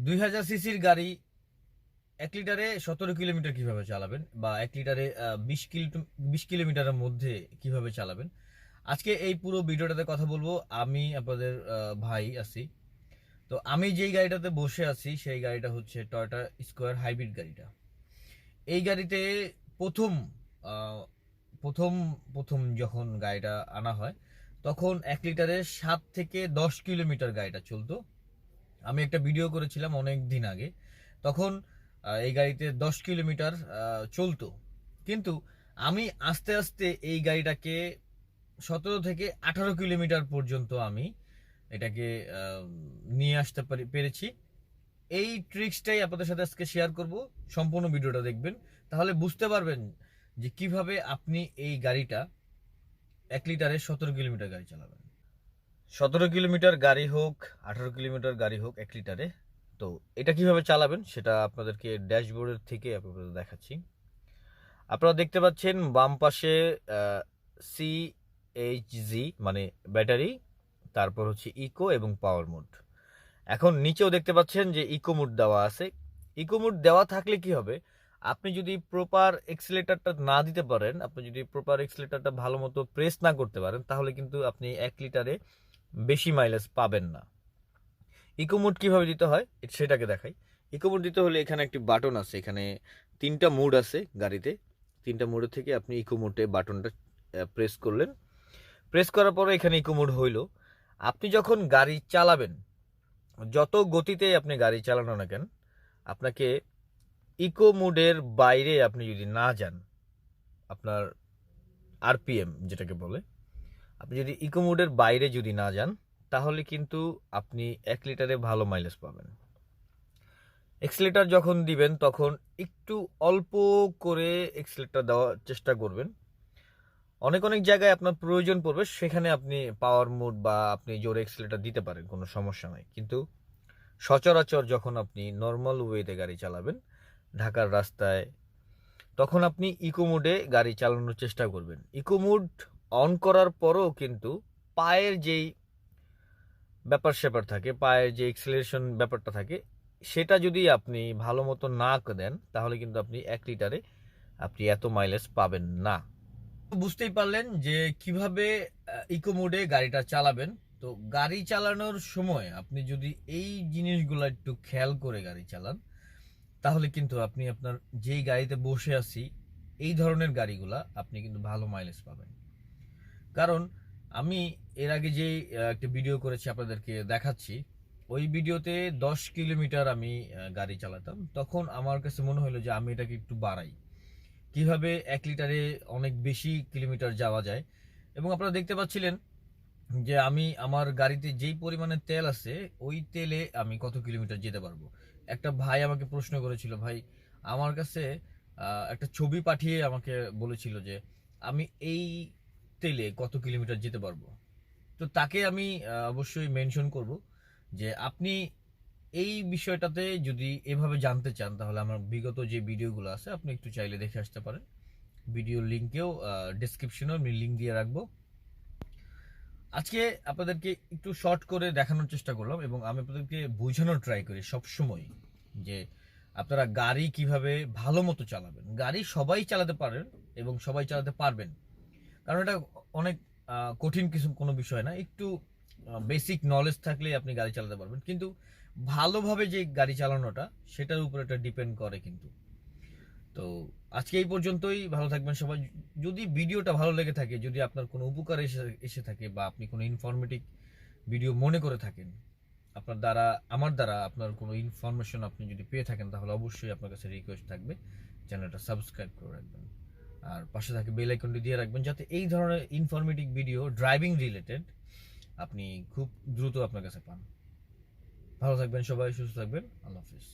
2000 সিসির গাড়ি 1 লিটারে 17 কিলোমিটার কিভাবে চালাবেন, বা 1 লিটারে 20 কিলোমিটারের মধ্যে কিভাবে চালাবেন, আজকে এই পুরো ভিডিওটাতে কথা বলবো। আমি আপনাদের ভাই আছি। তো আমি যেই গাড়িটাতে বসে আছি সেই গাড়িটা হচ্ছে টয়োটা স্কয়ার হাইব্রিড গাড়িটা। এই গাড়িতে প্রথম আহ, প্রথম প্রথম যখন গাড়িটা আনা হয় তখন 1 লিটারে 7 থেকে 10 কিলোমিটার গাড়িটা চলতো। আমি একটা ভিডিও করেছিলাম অনেক দিন আগে, তখন এই গাড়িতে 10 কিলোমিটার চলতো। কিন্তু আমি আস্তে আস্তে এই গাড়িটাকে 17 থেকে 18 কিলোমিটার পর্যন্ত আমি এটাকে নিয়ে আসতে পেরেছি। এই ট্রিক্সটাই আপনাদের সাথে আজকে শেয়ার করব। সম্পূর্ণ ভিডিওটা দেখবেন, তাহলে বুঝতে পারবেন যে কিভাবে আপনি এই গাড়িটা 1 লিটারে 17 কিলোমিটার গাড়ি চালাবেন। 17 কিলোমিটার গাড়ি হোক, 18 কিলোমিটার গাড়ি হোক 1 লিটারে, তো এটা কিভাবে চালাবেন সেটা আপনাদেরকে ড্যাশবোর্ডের থেকে আপনাদের দেখাচ্ছি। আপনারা দেখতে পাচ্ছেন বাম পাশে সিএইচজি মানে ব্যাটারি, তারপর হচ্ছে ইকো এবং পাওয়ার মোড। এখন নিচেও দেখতে পাচ্ছেন যে ইকো মোড দেওয়া আছে। ইকো মোড দেওয়া থাকলে কি হবে, আপনি যদি প্রপার এক্সিলেটরটা না দিতে পারেন, আপনি যদি প্রপার এক্সিলেটরটা ভালো মতো প্রেস না করতে পারেন, তাহলে কিন্তু আপনি 1 লিটারে বেশি মাইলেজ পাবেন না। ইকো মোড কিভাবে দিতে হয় সেটাকে দেখাই। ইকো মোড দিতে হলে এখানে একটি বাটন আছে, এখানে 3টা মোড আছে গাড়িতে। 3টা মোডের থেকে আপনি ইকো মোডে বাটনটা প্রেস করলেন। প্রেস করার পরে এখানে ইকো মোড হইল। আপনি যখন গাড়ি চালাবেন, যত গতিতে আপনি গাড়ি চালানো না কেন, আপনাকে ইকো মোডের বাইরে আপনি যদি না যান, আপনার আরপিএম যেটাকে বলে, আপনি যদি ইকো মোডের বাইরে যদি না যান, তাহলে কিন্তু আপনি 1 লিটারে ভালো মাইলেজ পাবেন। এক্সিলেটর যখন দিবেন তখন একটু অল্প করে এক্সিলেটর দেওয়ার চেষ্টা করবেন। অনেক অনেক জায়গায় আপনার প্রয়োজন পড়বে, সেখানে আপনি পাওয়ার মোড বা আপনি জোরে এক্সিলেটর দিতে পারেন, কোনো সমস্যা নাই। কিন্তু সচরাচর যখন আপনি নর্মাল ওয়েতে গাড়ি চালাবেন ঢাকার রাস্তায়, তখন আপনি ইকো মোডে গাড়ি চালানোর চেষ্টা করবেন। ইকো মোড অন করার পরও কিন্তু পায়ের যেই ব্যাপার স্যাপার থাকে, পায়ের যে এক্সিলারেশন ব্যাপারটা থাকে, সেটা যদি আপনি ভালো মতো না দেন, তাহলে কিন্তু আপনি 1 লিটারে আপনি এত মাইলেজ পাবেন না। বুঝতেই পারলেন যে কিভাবে ইকো মোডে গাড়িটা চালাবেন। তো গাড়ি চালানোর সময় আপনি যদি এই জিনিসগুলো একটু খেয়াল করে গাড়ি চালান, তাহলে কিন্তু আপনি আপনার যেই গাড়িতে বসে আছি এই ধরনের গাড়িগুলা আপনি কিন্তু ভালো মাইলেজ পাবেন। কারণ আমি এর আগে যে একটা ভিডিও করেছি আপনাদেরকে দেখাচ্ছি, ওই ভিডিওতে 10 কিলোমিটার আমি গাড়ি চালাতাম। তখন আমার কাছে মনে হলো যে আমি এটাকে একটু বাড়াই, কিভাবে 1 লিটারে অনেক বেশি কিলোমিটার যাওয়া যায়। এবং আপনারা দেখতে পাচ্ছিলেন যে আমি আমার গাড়িতে যেই পরিমাণে তেল আছে ওই তেলে আমি কত কিলোমিটার যেতে পারবো। একটা ভাই আমাকে প্রশ্ন করেছিল, ভাই আমার কাছে একটা ছবি পাঠিয়ে আমাকে বলেছিল যে আমি এই তেলে কত কিলোমিটার যেতে পারবো। তো তাকে আমি অবশ্যই মেনশন করব যে আপনি এই বিষয়টাতে যদি এভাবে জানতে চান, তাহলে আমার বিগত যে ভিডিওগুলো আছে আপনি একটু চাইলে দেখে আসতে পারেন। ভিডিও লিঙ্কেও ডেসক্রিপশনেও আমি লিঙ্ক দিয়ে রাখবো। আজকে আপনাদেরকে একটু শর্ট করে দেখানোর চেষ্টা করলাম, এবং আমি আপনাদেরকে বোঝানোর ট্রাই করি সবসময় যে আপনারা গাড়ি কিভাবে ভালো মতো চালাবেন। গাড়ি সবাই চালাতে পারেন এবং সবাই চালাতে পারবেন, কারণ এটা অনেক কঠিন কোনো বিষয় না। একটু বেসিক নলেজ থাকলে আপনি গাড়ি চালাতে পারবেন, কিন্তু ভালোভাবে যে গাড়ি চালানোটা সেটার উপর এটা ডিপেন্ড করে কিন্তু। তো আজকে এই পর্যন্তই। ভালো থাকবেন সবাই। যদি ভিডিওটা ভালো লেগে থাকে, যদি আপনার কোনো উপকার এসে থাকে, বা আপনি কোনো ইনফরমেটিভ ভিডিও মনে করে থাকেন, আপনার দ্বারা আমার দ্বারা আপনার কোনো ইনফরমেশন আপনি যদি পেয়ে থাকেন, তাহলে অবশ্যই আপনার কাছে রিকোয়েস্ট থাকবে চ্যানেলটা সাবস্ক্রাইব করে রাখবেন, আর পাশে থাকে বেল আইকনটি দিয়ে রাখবেন, যাতে এই ধরনের ইনফরমেটিভ ভিডিও ড্রাইভিং রিলেটেড আপনি খুব দ্রুত আপনার কাছে পান। ভালো থাকবেন সবাই, সুস্থ থাকবেন। আল্লাহ হাফিজ।